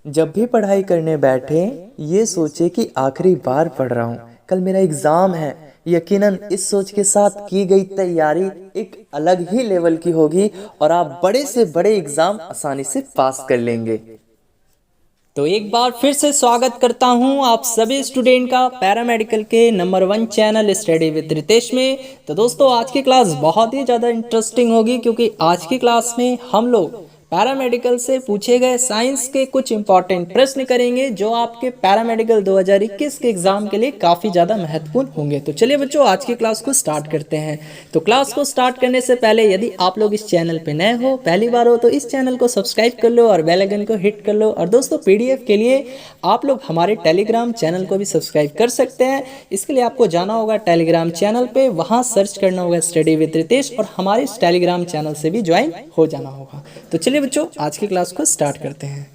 जब भी पढ़ाई करने बैठे ये सोचे कि आखिरी बार पढ़ रहा हूँ, कल मेरा एग्जाम है। यकीनन इस सोच के साथ की गई तैयारी एक अलग ही लेवल की होगी और आप बड़े से बड़े एग्जाम आसानी से पास कर लेंगे। तो एक बार फिर से स्वागत करता हूं आप सभी स्टूडेंट का पैरामेडिकल के number 1 channel study with Ritesh में। तो दोस्तों आज की क्लास बहुत ही ज़्यादा इंटरेस्टिंग होगी क्योंकि आज की क्लास में हम लोग पैरामेडिकल से पूछे गए साइंस के कुछ इंपॉर्टेंट प्रश्न करेंगे जो आपके पैरामेडिकल 2021 के एग्जाम के लिए काफ़ी ज़्यादा महत्वपूर्ण होंगे। तो चलिए बच्चों आज की क्लास को स्टार्ट करते हैं। तो क्लास को स्टार्ट करने से पहले यदि आप लोग इस चैनल पे नए हो, पहली बार हो, तो इस चैनल को सब्सक्राइब कर लो और बेल आइकन को हिट कर लो। और दोस्तों पीडीएफ के लिए आप लोग हमारे टेलीग्राम चैनल को भी सब्सक्राइब कर सकते हैं। इसके लिए आपको जाना होगा टेलीग्राम चैनल पे, वहाँ सर्च करना होगा स्टडी विद रितेश और हमारे इस टेलीग्राम चैनल से भी ज्वाइन हो जाना होगा। तो चलिए बच्चों आज की क्लास को स्टार्ट करते हैं।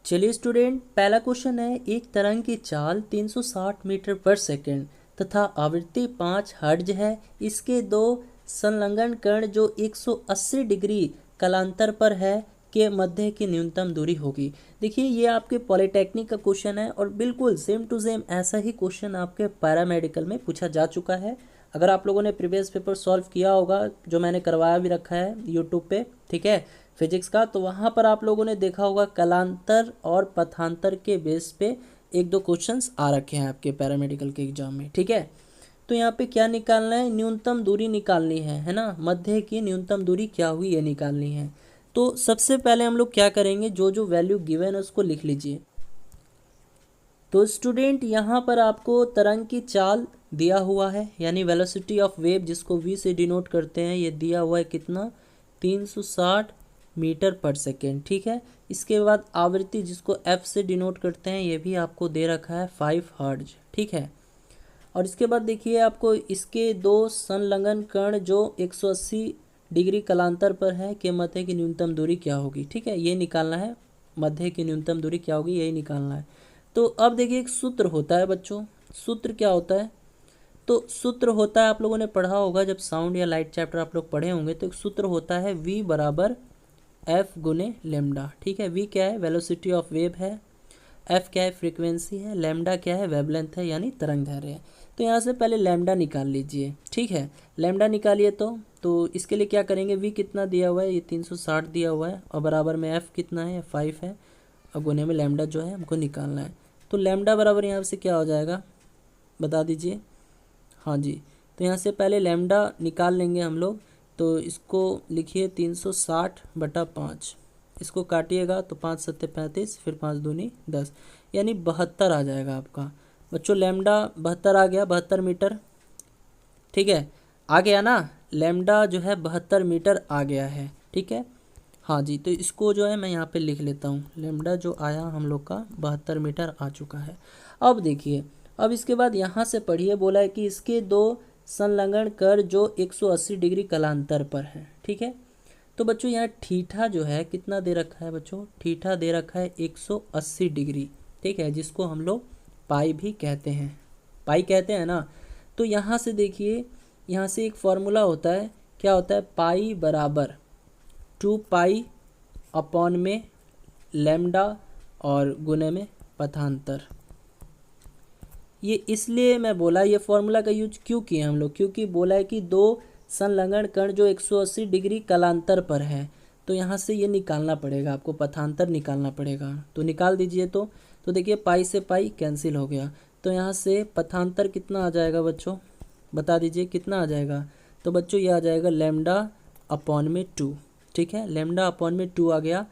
चलिए स्टूडेंट, पहला क्वेश्चन है, एक तरंग की चाल 360 मीटर पर सेकंड तथा आवृत्ति 5 हर्ट्ज है। इसके दो संलग्न कण जो 180 डिग्री कालांतर पर है के मध्य की न्यूनतम दूरी होगी। देखिए ये आपके पॉलिटेक्निक का क्वेश्चन है और बिल्कुल सेम टू सेम ऐसा ही क्वेश्चन आपके पैरामेडिकल में पूछा जा चुका है। अगर आप लोगों ने प्रीवियस पेपर सॉल्व किया होगा, जो मैंने करवाया भी रखा है यूट्यूब पे, ठीक है, फिजिक्स का, तो वहाँ पर आप लोगों ने देखा होगा कलांतर और पथांतर के बेस पे एक दो क्वेश्चंस आ रखे हैं आपके पैरामेडिकल के एग्जाम में, ठीक है। तो यहाँ पे क्या निकालना है, न्यूनतम दूरी निकालनी है ना, मध्य की न्यूनतम दूरी क्या हुई ये निकालनी है। तो सबसे पहले हम लोग क्या करेंगे, जो जो वैल्यू गिवन है उसको लिख लीजिए। तो स्टूडेंट यहाँ पर आपको तरंग की चाल दिया हुआ है, यानी वेलोसिटी ऑफ वेव जिसको v से डिनोट करते हैं, ये दिया हुआ है कितना, 360 मीटर पर सेकेंड, ठीक है। इसके बाद आवृत्ति जिसको f से डिनोट करते हैं, ये भी आपको दे रखा है 5 हर्ट्ज, ठीक है। और इसके बाद देखिए आपको इसके दो संलग्न कण जो 180 डिग्री कलांतर पर है के मध्य की न्यूनतम दूरी क्या होगी, ठीक है, ये निकालना है। मध्य की न्यूनतम दूरी क्या होगी यही निकालना है। तो अब देखिए एक सूत्र होता है बच्चों, सूत्र क्या होता है, तो सूत्र होता है, आप लोगों ने पढ़ा होगा जब साउंड या लाइट चैप्टर आप लोग पढ़े होंगे, तो एक सूत्र होता है v बराबर एफ गुने लेमडा, ठीक है। v क्या है, वेलोसिटी ऑफ वेव है, f क्या है, फ्रीक्वेंसी है, लेमडा क्या है, वेवलेंथ है यानी तरंग दैर्घ्य है। तो यहाँ से पहले लेमडा निकाल लीजिए, ठीक है। लेमडा निकालिए तो इसके लिए क्या करेंगे, v कितना दिया हुआ है, ये 360 दिया हुआ है और बराबर में f कितना है, 5 है, और गुने में लेमडा जो है हमको निकालना है। तो लेमडा बराबर यहाँ से क्या हो जाएगा बता दीजिए। हाँ जी, तो यहाँ से पहले लेमडा निकाल लेंगे हम लोग। तो इसको लिखिए 360/5, इसको काटिएगा तो 5 सत्ते 35, फिर 5 दूनी 10, यानी 72 आ जाएगा आपका बच्चों। लेमडा 72 आ गया, 72 मीटर, ठीक है, आ गया ना, लेमडा जो है 72 मीटर आ गया है, ठीक है। हाँ जी, तो इसको जो है मैं यहाँ पे लिख लेता हूँ, लेमडा जो आया हम लोग का 72 मीटर आ चुका है। अब देखिए, अब इसके बाद यहाँ से पढ़िए, बोला है कि इसके दो संलग्न कर जो 180 डिग्री कालांतर पर है, ठीक है। तो बच्चों यहाँ थीटा जो है कितना दे रखा है बच्चों, थीटा दे रखा है 180 डिग्री, ठीक है, जिसको हम लोग पाई भी कहते हैं, पाई कहते हैं ना। तो यहाँ से देखिए, यहाँ से एक फॉर्मूला होता है, क्या होता है, पाई बराबर 2 पाई अपॉन में लेमडा और गुने में पथांतर। ये इसलिए मैं बोला, ये फॉर्मूला का यूज क्यों किए हम लोग, क्योंकि बोला है कि दो संलग्न कण जो 180 डिग्री कालांतर पर है, तो यहाँ से ये निकालना पड़ेगा आपको, पथांतर निकालना पड़ेगा। तो निकाल दीजिए। तो देखिए पाई से पाई कैंसिल हो गया, तो यहाँ से पथांतर कितना आ जाएगा बच्चों, बता दीजिए कितना आ जाएगा। तो बच्चों ये आ जाएगा लेमडा अपॉन में 2, ठीक है, लेमडा अपॉन में 2 आ गया।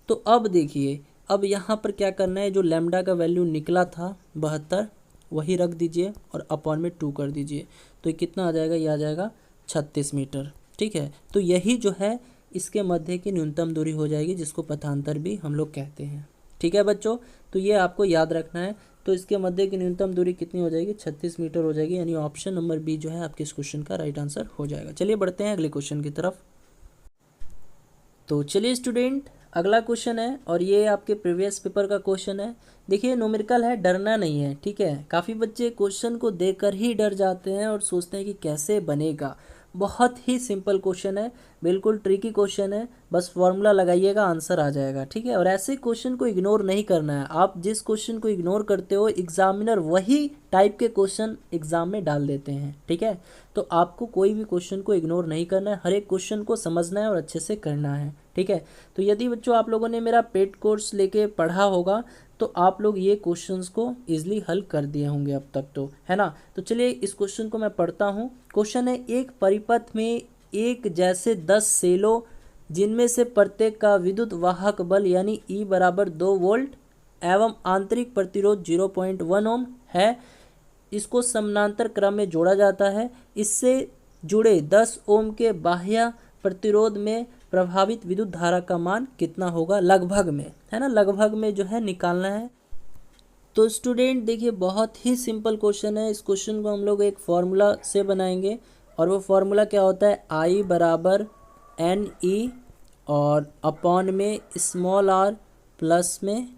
तो अब देखिए, अब यहाँ पर क्या करना है, जो लेमडा का वैल्यू निकला था 72, वही रख दीजिए और अपॉन में 2 कर दीजिए। तो ये कितना आ जाएगा, ये आ जाएगा 36 मीटर, ठीक है। तो यही जो है इसके मध्य की न्यूनतम दूरी हो जाएगी, जिसको पथांतर भी हम लोग कहते हैं, ठीक है बच्चों। तो ये आपको याद रखना है। तो इसके मध्य की न्यूनतम दूरी कितनी हो जाएगी, 36 मीटर हो जाएगी, यानी ऑप्शन नंबर बी जो है आपके इस क्वेश्चन का राइट आंसर हो जाएगा। चलिए बढ़ते हैं अगले क्वेश्चन की तरफ। तो चलिए स्टूडेंट, अगला क्वेश्चन है और ये आपके प्रीवियस पेपर का क्वेश्चन है। देखिए न्यूमेरिकल है, डरना नहीं है, ठीक है। काफ़ी बच्चे क्वेश्चन को देखकर ही डर जाते हैं और सोचते हैं कि कैसे बनेगा, बहुत ही सिंपल क्वेश्चन है, बिल्कुल ट्रिकी क्वेश्चन है, बस फॉर्मूला लगाइएगा आंसर आ जाएगा, ठीक है। और ऐसे क्वेश्चन को इग्नोर नहीं करना है, आप जिस क्वेश्चन को इग्नोर करते हो एग्जामिनर वही टाइप के क्वेश्चन एग्जाम में डाल देते हैं, ठीक है। तो आपको कोई भी क्वेश्चन को इग्नोर नहीं करना है, हर एक क्वेश्चन को समझना है और अच्छे से करना है, ठीक है। तो यदि बच्चों आप लोगों ने मेरा पेड कोर्स लेके पढ़ा होगा तो आप लोग ये क्वेश्चंस को इजीली हल कर दिए होंगे अब तक, तो है ना। तो चलिए इस क्वेश्चन को मैं पढ़ता हूँ। क्वेश्चन है, एक परिपथ में एक जैसे 10 सेलों जिनमें से प्रत्येक का विद्युत वाहक बल यानी E बराबर 2 वोल्ट एवं आंतरिक प्रतिरोध 0.1 ओम है, इसको समानांतर क्रम में जोड़ा जाता है। इससे जुड़े 10 ओम के बाह्य प्रतिरोध में प्रभावित विद्युत धारा का मान कितना होगा लगभग में, है ना, लगभग में जो है निकालना है। तो स्टूडेंट देखिए बहुत ही सिंपल क्वेश्चन है। इस क्वेश्चन को हम लोग एक फार्मूला से बनाएंगे और वो फार्मूला क्या होता है, I बराबर NE और अपॉन में स्मॉल r प्लस में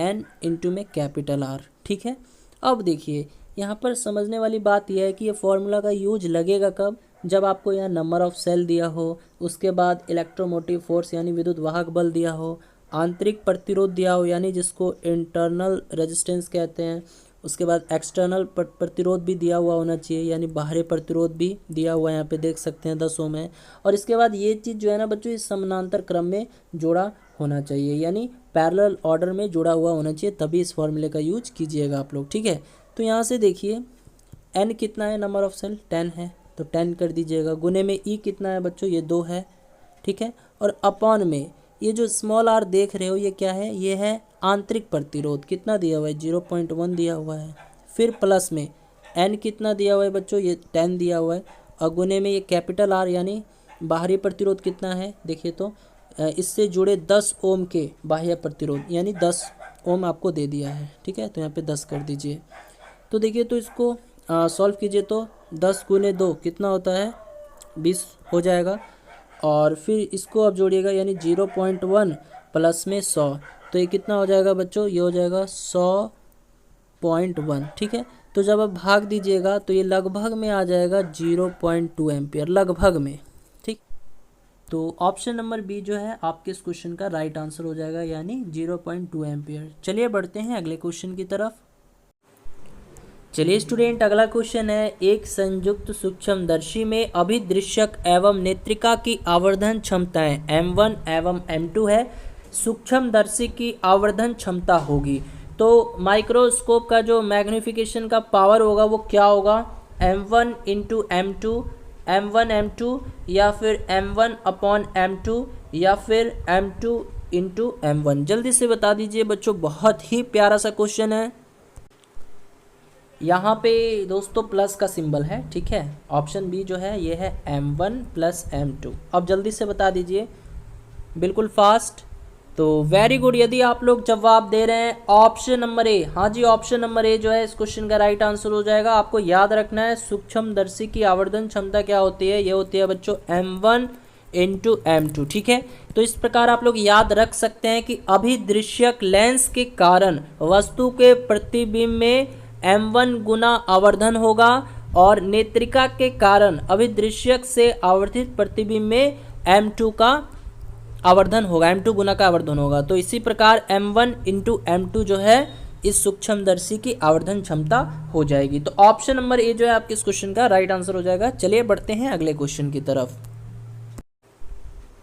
N इंटू में कैपिटल R, ठीक है। अब देखिए यहाँ पर समझने वाली बात यह है कि ये फार्मूला का यूज लगेगा कब, जब आपको यहाँ नंबर ऑफ सेल दिया हो, उसके बाद इलेक्ट्रोमोटिव फोर्स यानी विद्युत वाहक बल दिया हो, आंतरिक प्रतिरोध दिया हो यानी जिसको इंटरनल रेजिस्टेंस कहते हैं, उसके बाद एक्सटर्नल प्रतिरोध भी दिया हुआ होना चाहिए यानी बाहरी प्रतिरोध भी दिया हुआ है, यहाँ पे देख सकते हैं 10 ओम है। और इसके बाद ये चीज़ जो है ना बच्चों, इस समानांतर क्रम में जोड़ा होना चाहिए यानी पैरेलल ऑर्डर में जुड़ा हुआ होना चाहिए, तभी इस फॉर्मूले का यूज कीजिएगा आप लोग, ठीक है। तो यहाँ से देखिए n कितना है, नंबर ऑफ सेल 10 है तो 10 कर दीजिएगा, गुने में E कितना है बच्चों, ये 2 है, ठीक है। और अपॉन में ये जो स्मॉल r देख रहे हो ये क्या है, ये है आंतरिक प्रतिरोध, कितना दिया हुआ है 0.1 दिया हुआ है। फिर प्लस में n कितना दिया हुआ है बच्चों, ये 10 दिया हुआ है, और गुने में ये कैपिटल R यानी बाहरी प्रतिरोध कितना है देखिए, तो इससे जुड़े 10 ओम के बाह्य प्रतिरोध यानी 10 ओम आपको दे दिया है, ठीक है। तो यहाँ पे 10 कर दीजिए। तो देखिए तो इसको सॉल्व कीजिए तो 10 गुने 2 कितना होता है 20 हो जाएगा, और फिर इसको आप जोड़िएगा यानी 0.1 प्लस में 100 तो ये कितना हो जाएगा बच्चों, ये हो जाएगा 100.1, ठीक है। तो जब आप भाग दीजिएगा तो ये लगभग में आ जाएगा 0.2 एम्पियर, लगभग में, ठीक। तो ऑप्शन नंबर बी जो है आपके इस क्वेश्चन का राइट आंसर हो जाएगा यानी 0.2 एम्पियर। चलिए बढ़ते हैं अगले क्वेश्चन की तरफ। चलिए स्टूडेंट अगला क्वेश्चन है, एक संयुक्त सूक्ष्मदर्शी में अभिदृश्यक एवं नेत्रिका की आवर्धन क्षमताएं m1 एवं m2 है, सूक्ष्मदर्शी की आवर्धन क्षमता होगी। तो माइक्रोस्कोप का जो मैग्निफिकेशन का पावर होगा वो क्या होगा, m1 into m2, m1 m2 या फिर m1 अपॉन m2 या फिर m2 इंटू m1। जल्दी से बता दीजिए बच्चों, बहुत ही प्यारा सा क्वेश्चन है। यहाँ पे दोस्तों प्लस का सिंबल है, ठीक है। ऑप्शन बी जो है ये है m1 प्लस m2। अब जल्दी से बता दीजिए, बिल्कुल फास्ट। तो वेरी गुड, यदि आप लोग जवाब दे रहे हैं ऑप्शन नंबर ए, हाँ जी ऑप्शन नंबर ए जो है इस क्वेश्चन का राइट आंसर हो जाएगा। आपको याद रखना है सूक्ष्मदर्शी की आवर्धन क्षमता क्या होती है, ये होती है बच्चों m1 इंटू m2, ठीक है। तो इस प्रकार आप लोग याद रख सकते हैं कि अभिदृश्यक लेंस के कारण वस्तु के प्रतिबिंब में m1 गुना आवर्धन होगा और नेत्रिका के कारण अभिदृश्यक से आवर्धित प्रतिबिंब में m2 का आवर्धन होगा, m2 गुना का आवर्धन होगा। तो इसी प्रकार m1 इंटू m2 जो है इस सूक्ष्मदर्शी की आवर्धन क्षमता हो जाएगी। तो ऑप्शन नंबर ए जो है आपके इस क्वेश्चन का राइट आंसर हो जाएगा। चलिए बढ़ते हैं अगले क्वेश्चन की तरफ।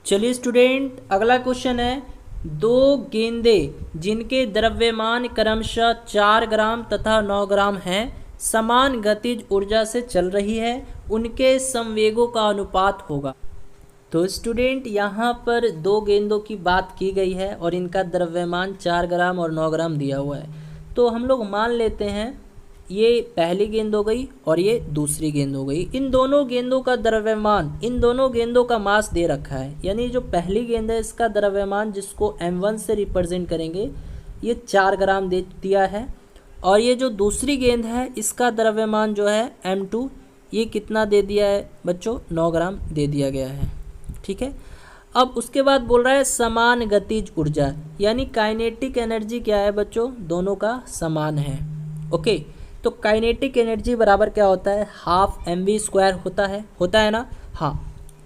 चलिए स्टूडेंट अगला क्वेश्चन है, दो गेंदें जिनके द्रव्यमान क्रमशः 4 ग्राम तथा 9 ग्राम हैं, समान गतिज ऊर्जा से चल रही है, उनके संवेगों का अनुपात होगा। तो स्टूडेंट यहाँ पर दो गेंदों की बात की गई है और इनका द्रव्यमान 4 ग्राम और 9 ग्राम दिया हुआ है। तो हम लोग मान लेते हैं ये पहली गेंद हो गई और ये दूसरी गेंद हो गई। इन दोनों गेंदों का द्रव्यमान, इन दोनों गेंदों का मास दे रखा है, यानी जो पहली गेंद है इसका द्रव्यमान जिसको m1 से रिप्रेजेंट करेंगे ये 4 ग्राम दे दिया है, और ये जो दूसरी गेंद है इसका द्रव्यमान जो है m2 ये कितना दे दिया है बच्चों, 9 ग्राम दे दिया गया है, ठीक है। अब उसके बाद बोल रहा है समान गतिज ऊर्जा, यानी काइनेटिक एनर्जी क्या है बच्चों, दोनों का समान है, ओके। तो काइनेटिक एनर्जी बराबर क्या होता है, हाफ mv स्क्वायर होता है ना। हाँ,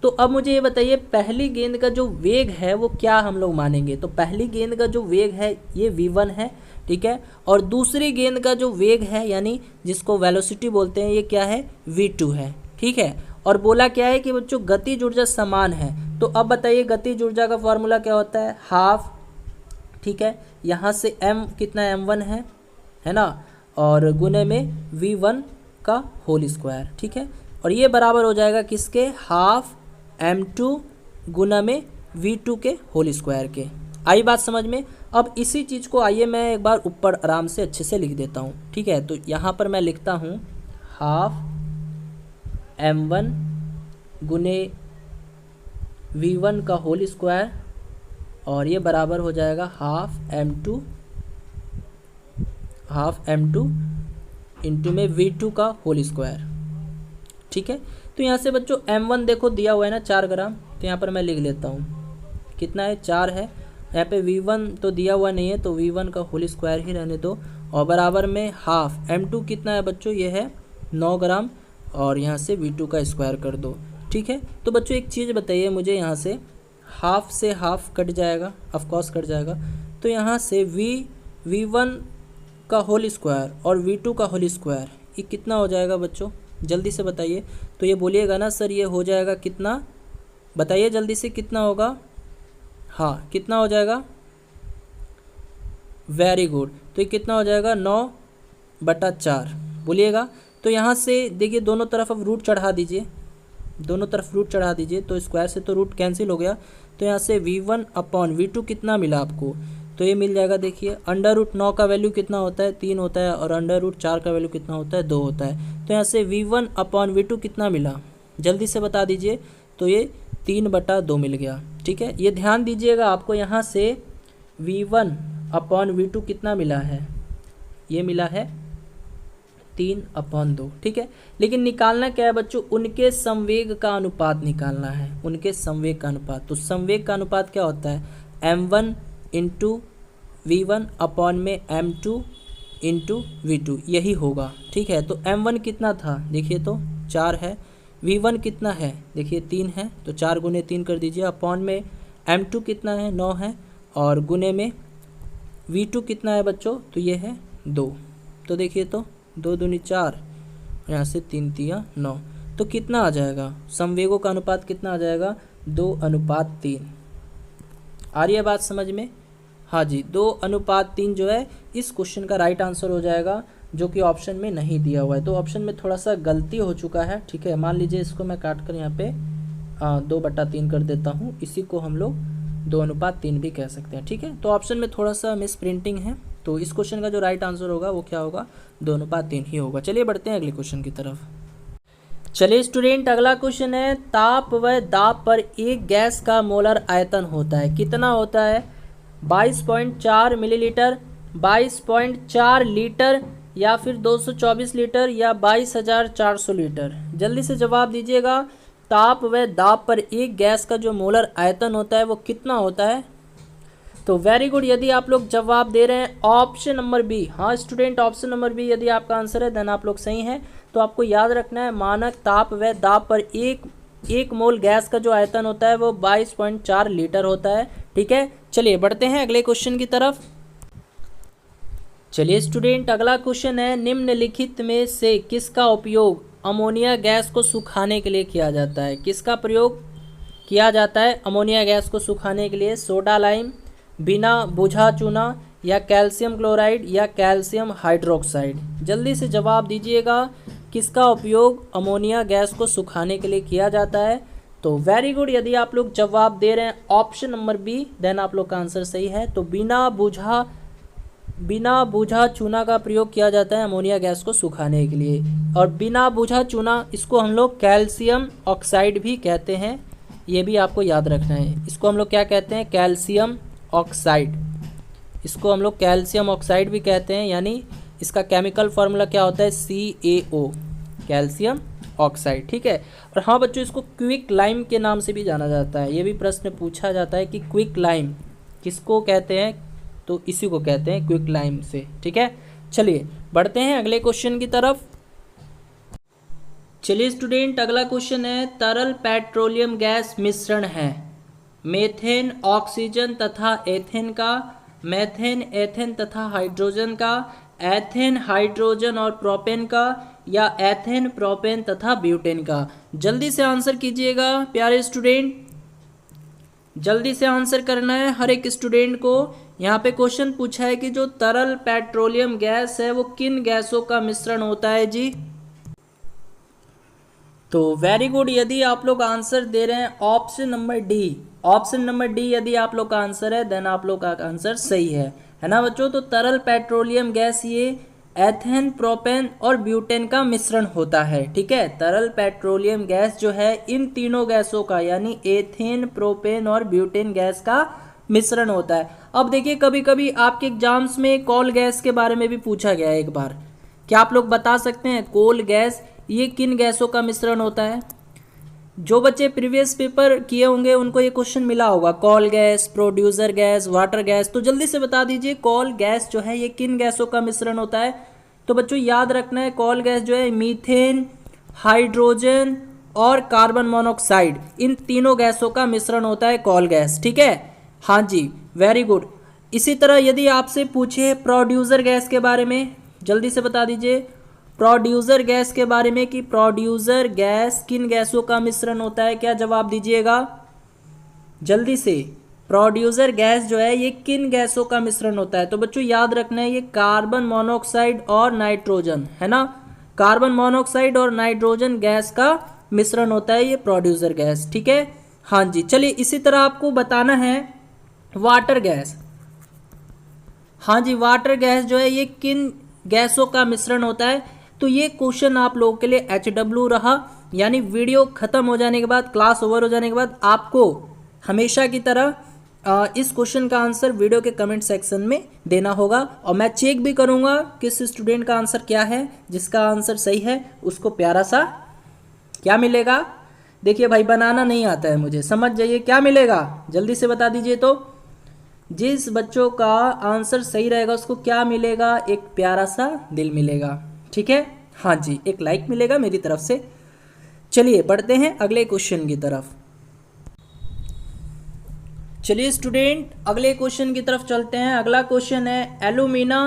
तो अब मुझे ये बताइए पहली गेंद का जो वेग है वो क्या हम लोग मानेंगे। तो पहली गेंद का जो वेग है ये v1 है, ठीक है, और दूसरी गेंद का जो वेग है यानी जिसको वेलोसिटी बोलते हैं ये क्या है, v2 है, ठीक है। और बोला क्या है कि बच्चों गतिज ऊर्जा समान है। तो अब बताइए गतिज ऊर्जा का फॉर्मूला क्या होता है, हाफ, ठीक है, यहाँ से m कितना m1 है ना, और गुने में v1 का होल स्क्वायर, ठीक है, और ये बराबर हो जाएगा किसके, हाफ m2 गुना में v2 के होल स्क्वायर के। आई बात समझ में। अब इसी चीज़ को आइए मैं एक बार ऊपर आराम से अच्छे से लिख देता हूँ, ठीक है। तो यहाँ पर मैं लिखता हूँ हाफ m1 गुने v1 का होल स्क्वायर, और ये बराबर हो जाएगा हाफ m2 इंटू में v2 का होल स्क्वायर, ठीक है। तो यहाँ से बच्चों m1 देखो दिया हुआ है ना 4 ग्राम, तो यहाँ पर मैं लिख लेता हूँ कितना है, 4 है। यहाँ पे v1 तो दिया हुआ नहीं है तो v1 का होल स्क्वायर ही रहने दो, और बराबर में हाफ m2 कितना है बच्चों, ये है 9 ग्राम, और यहाँ से v2 का स्क्वायर कर दो, ठीक है। तो बच्चों एक चीज़ बताइए मुझे, यहाँ से हाफ कट जाएगा, ऑफकोर्स कट जाएगा, तो यहाँ से v1 का होल स्क्वायर और v2 का होल स्क्वायर ये कितना हो जाएगा बच्चों, जल्दी से बताइए। तो ये बोलिएगा ना सर ये हो जाएगा कितना, बताइए जल्दी से कितना होगा, हाँ कितना हो जाएगा, वेरी गुड। तो ये कितना हो जाएगा 9/4 बोलिएगा। तो यहाँ से देखिए दोनों तरफ अब रूट चढ़ा दीजिए, दोनों तरफ रूट चढ़ा दीजिए, तो स्क्वायर से तो रूट कैंसिल हो गया। तो यहाँ से v1 अपॉन v2 कितना मिला आपको, तो ये मिल जाएगा, देखिए √9 का वैल्यू कितना होता है, 3 होता है, और √4 का वैल्यू कितना होता है, 2 होता है। तो यहाँ से v1 अपॉन v2 कितना मिला, जल्दी से बता दीजिए। तो ये 3/2 मिल गया, ठीक है। ये ध्यान दीजिएगा आपको यहाँ से v1 अपॉन v2 कितना मिला है, ये मिला है 3/2, ठीक है। लेकिन निकालना क्या है बच्चों, उनके संवेग का अनुपात निकालना है, उनके संवेग का अनुपात। तो संवेग का अनुपात क्या होता है, m1 इंटू v1 अपॉन में m2 इंटू v2, यही होगा, ठीक है। तो m1 कितना था देखिए, तो 4 है, v1 कितना है देखिए 3 है, तो 4 गुने 3 कर दीजिए, अपॉन में m2 कितना है 9 है, और गुने में v2 कितना है बच्चों, तो ये है 2। तो देखिए तो 2 दूनी 4, यहाँ से 3 3 9, तो कितना आ जाएगा, संवेगों का अनुपात कितना आ जाएगा, 2:3। आ रही है बात समझ में, हाँ जी, 2:3 जो है इस क्वेश्चन का राइट आंसर हो जाएगा, जो कि ऑप्शन में नहीं दिया हुआ है। तो ऑप्शन में थोड़ा सा गलती हो चुका है, ठीक है। मान लीजिए इसको मैं काट कर यहाँ पे 2/3 कर देता हूँ, इसी को हम लोग 2:3 भी कह सकते हैं, ठीक है। तो ऑप्शन में थोड़ा सा मिस प्रिंटिंग है, तो इस क्वेश्चन का जो राइट आंसर होगा वो क्या होगा, 2:3 ही होगा। चलिए बढ़ते हैं अगले क्वेश्चन की तरफ। चलिए स्टूडेंट अगला क्वेश्चन है, ताप व दाब पर एक गैस का मोलर आयतन होता है, कितना होता है, 22.4 मिलीलीटर, 22.4 लीटर, या फिर 224 लीटर, या 22,400 लीटर। जल्दी से जवाब दीजिएगा, ताप व दाब पर एक गैस का जो मोलर आयतन होता है वो कितना होता है। तो वेरी गुड, यदि आप लोग जवाब दे रहे हैं ऑप्शन नंबर बी, हाँ स्टूडेंट ऑप्शन नंबर बी यदि आपका आंसर है देन आप लोग सही हैं। तो आपको याद रखना है मानक ताप व दाब पर एक मोल गैस का जो आयतन होता है वो 22.4 लीटर होता है, ठीक है। चलिए बढ़ते हैं अगले क्वेश्चन की तरफ। चलिए स्टूडेंट अगला क्वेश्चन है, निम्नलिखित में से किसका उपयोग अमोनिया गैस को सुखाने के लिए किया जाता है, किसका प्रयोग किया जाता है अमोनिया गैस को सुखाने के लिए, सोडा लाइम, बिना बुझा चूना, या कैल्शियम क्लोराइड, या कैल्शियम हाइड्रोक्साइड। जल्दी से जवाब दीजिएगा, किसका उपयोग अमोनिया गैस को सुखाने के लिए किया जाता है। तो वेरी गुड, यदि आप लोग जवाब दे रहे हैं ऑप्शन नंबर बी देन आप लोग का आंसर सही है। तो बिना बुझा चूना का प्रयोग किया जाता है अमोनिया गैस को सुखाने के लिए, और बिना बुझा चूना इसको हम लोग कैल्शियम ऑक्साइड भी कहते हैं, ये भी आपको याद रखना है। इसको हम लोग क्या कहते हैं, कैल्शियम ऑक्साइड, इसको हम लोग कैल्शियम ऑक्साइड भी कहते हैं, यानी इसका केमिकल फार्मूला क्या होता है, CaO, कैल्शियम ऑक्साइड, ठीक है। और हाँ बच्चों, इसको क्विक लाइम के नाम से भी जाना जाता है, ये भी प्रश्न पूछा जाता है कि क्विक लाइम किसको कहते हैं, तो इसी को कहते हैं क्विक लाइम से, ठीक है। चलिए बढ़ते हैं अगले क्वेश्चन की तरफ। चलिए स्टूडेंट, अगला क्वेश्चन है तरल पेट्रोलियम गैस मिश्रण है मेथेन, ऑक्सीजन तथा एथेन का, मेथेन, एथेन तथा हाइड्रोजन का, एथेन, हाइड्रोजन और प्रोपेन का, या एथेन, प्रोपेन तथा ब्यूटेन का। जल्दी से आंसर कीजिएगा प्यारे स्टूडेंट, जल्दी से आंसर करना है हर एक स्टूडेंट को। यहाँ पे क्वेश्चन पूछा है कि जो तरल पेट्रोलियम गैस है वो किन गैसों का मिश्रण होता है जी। तो वेरी गुड, यदि आप लोग आंसर दे रहे हैं option number D, option number D यदि आप लोग का आंसर है देन आप लोग का आंसर सही है ना बच्चों। तो तरल पेट्रोलियम गैस ये एथेन, प्रोपेन और ब्यूटेन का मिश्रण होता है, ठीक है। तरल पेट्रोलियम गैस जो है इन तीनों गैसों का यानी एथेन, प्रोपेन और ब्यूटेन गैस का मिश्रण होता है। अब देखिए कभी कभी आपके एग्जाम्स में कोल गैस के बारे में भी पूछा गया है एक बार, क्या आप लोग बता सकते हैं कोल गैस ये किन गैसों का मिश्रण होता है। जो बच्चे प्रीवियस पेपर किए होंगे उनको ये क्वेश्चन मिला होगा, coal gas, producer gas, water gas. तो जल्दी से बता दीजिए कोल गैस जो है ये किन गैसों का मिश्रण होता है। तो बच्चों याद रखना है कोल गैस जो है मीथेन, हाइड्रोजन और कार्बन मोनोऑक्साइड, इन तीनों गैसों का मिश्रण होता है कोल गैस, ठीक है। हाँ जी, वेरी गुड। इसी तरह यदि आपसे पूछे प्रोड्यूसर गैस के बारे में, जल्दी से बता दीजिए प्रोड्यूसर गैस के बारे में कि प्रोड्यूसर गैस किन गैसों का मिश्रण होता है, क्या जवाब दीजिएगा जल्दी से। प्रोड्यूसर गैस जो है ये किन गैसों का मिश्रण होता है। तो बच्चों याद रखना है ये कार्बन मोनोऑक्साइड और नाइट्रोजन, है ना, कार्बन मोनोऑक्साइड और नाइट्रोजन गैस का मिश्रण होता है ये प्रोड्यूसर गैस, ठीक है। हाँ जी, चलिए इसी तरह आपको बताना है वाटर गैस। हाँ जी, वाटर गैस जो है ये किन गैसों का मिश्रण होता है। तो ये क्वेश्चन आप लोगों के लिए HW रहा, यानी वीडियो खत्म हो जाने के बाद, क्लास ओवर हो जाने के बाद आपको हमेशा की तरह इस क्वेश्चन का आंसर वीडियो के कमेंट सेक्शन में देना होगा और मैं चेक भी करूंगा किस स्टूडेंट का आंसर क्या है। जिसका आंसर सही है उसको प्यारा सा क्या मिलेगा, देखिए भाई बनाना नहीं आता है मुझे, समझ जाइए क्या मिलेगा, जल्दी से बता दीजिए। तो जिस बच्चों का आंसर सही रहेगा उसको क्या मिलेगा, एक प्यारा सा दिल मिलेगा, ठीक है। हाँ जी, एक लाइक मिलेगा मेरी तरफ से। चलिए बढ़ते हैं अगले क्वेश्चन की तरफ। चलिए स्टूडेंट अगले क्वेश्चन की तरफ चलते हैं। अगला क्वेश्चन है एल्यूमिना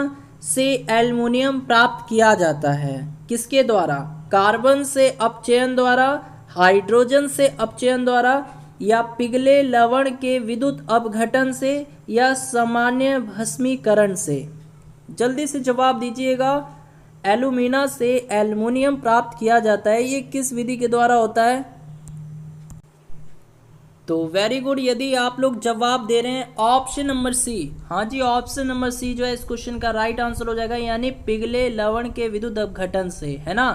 से एल्युमिनियम प्राप्त किया जाता है किसके द्वारा, कार्बन से अपचयन द्वारा, हाइड्रोजन से अपचयन द्वारा, या पिघले लवण के विद्युत अपघटन से, या सामान्य भस्मीकरण से। जल्दी से जवाब दीजिएगा। एल्यूमिना से एल्युमिनियम प्राप्त किया जाता है, ये किस विधि के द्वारा होता है। तो वेरी गुड, यदि आप लोग जवाब दे रहे हैं ऑप्शन नंबर सी, हाँ जी ऑप्शन नंबर सी जो है इस क्वेश्चन का राइट आंसर हो जाएगा, यानी पिघले लवण के विद्युत अपघटन से, है ना।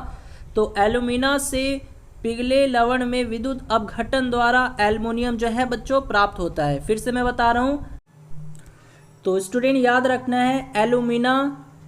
तो एल्यूमिना से पिघले लवण में विद्युत अपघटन द्वारा एल्युमिनियम जो है बच्चों प्राप्त होता है। फिर से मैं बता रहा हूँ, तो स्टूडेंट याद रखना है एल्यूमिना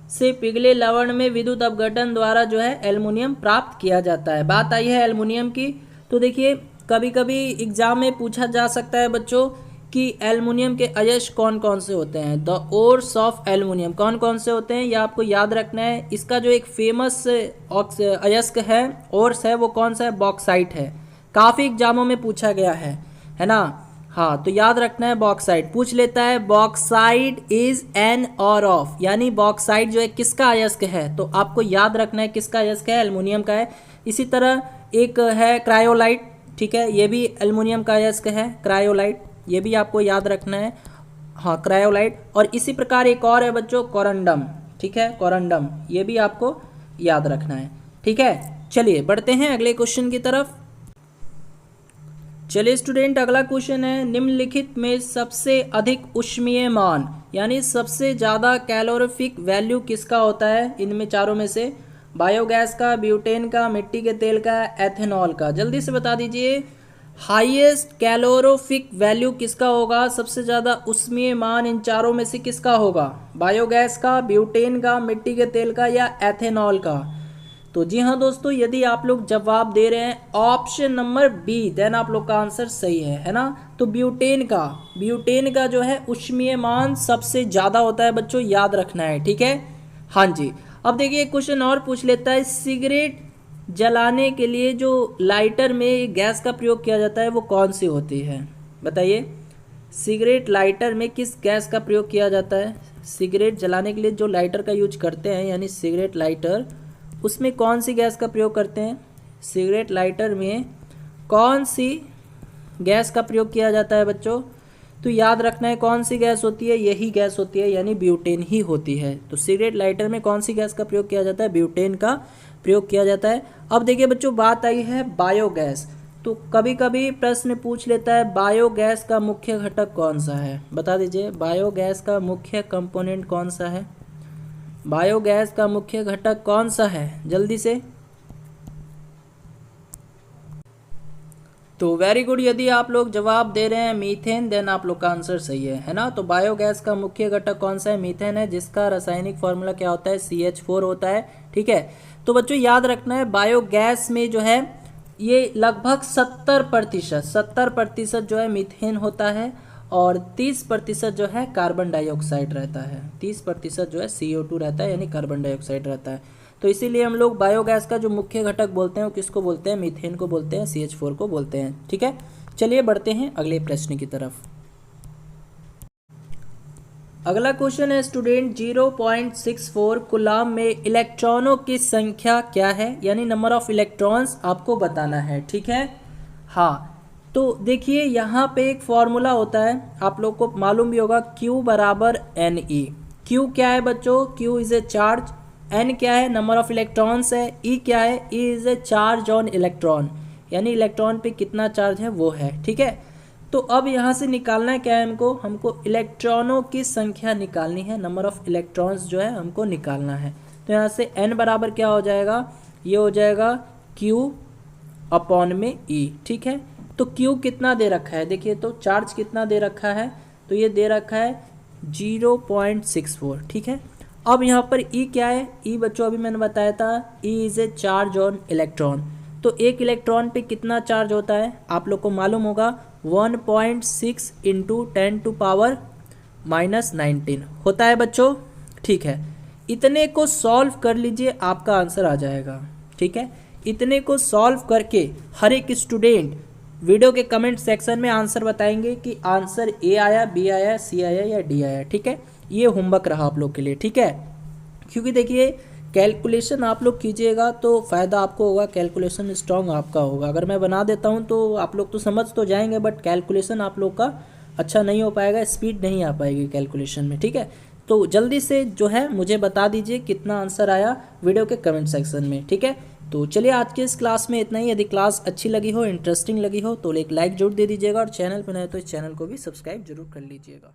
से पिघले लवण में विद्युत अपघटन द्वारा जो है एल्युमिनियम प्राप्त किया जाता है। बात आई है एल्युमिनियम की, तो देखिए कभी कभी एग्जाम में पूछा जा सकता है बच्चों कि एल्युमिनियम के अयस्क कौन कौन से होते हैं, द ओर्स ऑफ एल्युमिनियम कौन कौन से होते हैं, यह आपको याद रखना है। इसका जो एक फेमस अयस्क है, ओर्स है, वो कौन सा है, बॉक्साइट है। काफ़ी एग्जामों में पूछा गया है ना। हाँ, तो याद रखना है बॉक्साइट पूछ लेता है। बॉक्साइट इज एन और ऑफ, यानी बॉक्साइट जो है किसका अयस्क है, तो आपको याद रखना है किसका अयस्क है, एल्युमिनियम का है। इसी तरह एक है क्रायोलाइट, ठीक है, ये भी एल्युमिनियम का अयस्क है, क्रायोलाइट, ये भी आपको याद रखना है, हाँ क्रायोलाइट। और इसी प्रकार एक और है बच्चों कोरंडम, ठीक है, कोरंडम, ये भी आपको याद रखना है, ठीक है। चलिए बढ़ते हैं अगले क्वेश्चन की तरफ। चलिए स्टूडेंट अगला क्वेश्चन है निम्नलिखित में सबसे अधिक ऊष्मीय मान यानी सबसे ज़्यादा कैलोरीफिक वैल्यू किसका होता है इनमें चारों में से, बायोगैस का, ब्यूटेन का, मिट्टी के तेल का, एथेनॉल का। जल्दी से बता दीजिए हाईएस्ट कैलोरीफिक वैल्यू किसका होगा, सबसे ज़्यादा ऊष्मीय मान इन चारों में से किसका होगा, बायोगैस का, ब्यूटेन का, मिट्टी के तेल का, या एथेनॉल का। तो जी हाँ दोस्तों, यदि आप लोग जवाब दे रहे हैं ऑप्शन नंबर बी देन आप लोग का आंसर सही है ना। तो ब्यूटेन का जो है ऊष्मीय मान सबसे ज़्यादा होता है बच्चों, याद रखना है, ठीक है। हाँ जी, अब देखिए एक क्वेश्चन और पूछ लेता है सिगरेट जलाने के लिए जो लाइटर में गैस का प्रयोग किया जाता है वो कौन सी होती है? बताइए, सिगरेट लाइटर में किस गैस का प्रयोग किया जाता है? सिगरेट जलाने के लिए जो लाइटर का यूज करते हैं यानी सिगरेट लाइटर, उसमें कौन सी गैस का प्रयोग करते हैं? सिगरेट लाइटर में कौन सी गैस का प्रयोग किया जाता है बच्चों? तो याद रखना है कौन सी गैस होती है, यही गैस होती है यानी ब्यूटेन ही होती है। तो सिगरेट लाइटर में कौन सी गैस का प्रयोग किया जाता है? ब्यूटेन का प्रयोग किया जाता है। अब देखिए बच्चों, बात आई है बायोगैस। तो कभी कभी प्रश्न पूछ लेता है बायोगैस का मुख्य घटक कौन सा है? बता दीजिए, बायोगैस का मुख्य कंपोनेंट कौन सा है? बायोगैस का मुख्य घटक कौन सा है? जल्दी से। तो वेरी गुड, यदि आप लोग जवाब दे रहे हैं मीथेन, देन आप लोग का आंसर सही है ना। तो बायोगैस का मुख्य घटक कौन सा है? मीथेन है, जिसका रासायनिक फॉर्मूला क्या होता है? CH4 होता है। ठीक है, तो बच्चों याद रखना है बायोगैस में जो है ये लगभग 70% जो है मीथेन होता है और 30% जो है कार्बन डाइऑक्साइड रहता है। 30% जो है CO2 रहता है यानी कार्बन डाइऑक्साइड रहता है। तो इसीलिए हम लोग बायोगैस का जो मुख्य घटक बोलते हैं वो किसको बोलते हैं? मीथेन को बोलते हैं, CH4 को बोलते हैं। ठीक है, चलिए बढ़ते हैं अगले प्रश्न की तरफ। अगला क्वेश्चन है स्टूडेंट, 0.64 कूलाम में इलेक्ट्रॉनों की संख्या क्या है? यानी नंबर ऑफ इलेक्ट्रॉन्स आपको बताना है। ठीक है, हाँ। तो देखिए यहाँ पे एक फॉर्मूला होता है, आप लोग को मालूम भी होगा, Q बराबर NE। Q क्या है बच्चों? Q is a charge, N क्या है? नंबर ऑफ इलेक्ट्रॉन्स है, E क्या है? E is a charge on electron, यानी इलेक्ट्रॉन पे कितना चार्ज है वो है। ठीक है, तो अब यहाँ से निकालना है क्या है हमको इलेक्ट्रॉनों की संख्या निकालनी है, नंबर ऑफ इलेक्ट्रॉन्स जो है हमको निकालना है। तो यहाँ से N बराबर क्या हो जाएगा? ये हो जाएगा Q अपॉन में E। ठीक है, तो Q कितना दे रखा है? देखिए तो चार्ज कितना दे रखा है? तो ये दे रखा है 0.64। ठीक है, अब यहाँ पर E क्या है? E बच्चों अभी मैंने बताया था, E is a charge on electron. तो एक इलेक्ट्रॉन पे कितना चार्ज होता है आप लोग को मालूम होगा? 1.6 इंटू 10⁻⁻19 होता है बच्चों। ठीक है, इतने को सॉल्व कर लीजिए, आपका आंसर आ जाएगा। ठीक है, इतने को सॉल्व करके हर एक स्टूडेंट वीडियो के कमेंट सेक्शन में आंसर बताएंगे कि आंसर A आया, B आया, C आया या D आया। ठीक है, ये होमवर्क रहा आप लोग के लिए। ठीक है, क्योंकि देखिए कैलकुलेशन आप लोग कीजिएगा तो फ़ायदा आपको होगा, कैलकुलेशन स्ट्रांग आपका होगा। अगर मैं बना देता हूँ तो आप लोग तो समझ तो जाएंगे, बट कैलकुलेशन आप लोग का अच्छा नहीं हो पाएगा, स्पीड नहीं आ पाएगी कैलकुलेशन में। ठीक है, तो जल्दी से जो है मुझे बता दीजिए कितना आंसर आया वीडियो के कमेंट सेक्शन में। ठीक है, तो चलिए आज के इस क्लास में इतना ही। यदि क्लास अच्छी लगी हो, इंटरेस्टिंग लगी हो तो एक लाइक जरूर दे दीजिएगा और चैनल पर नए तो इस चैनल को भी सब्सक्राइब जरूर कर लीजिएगा।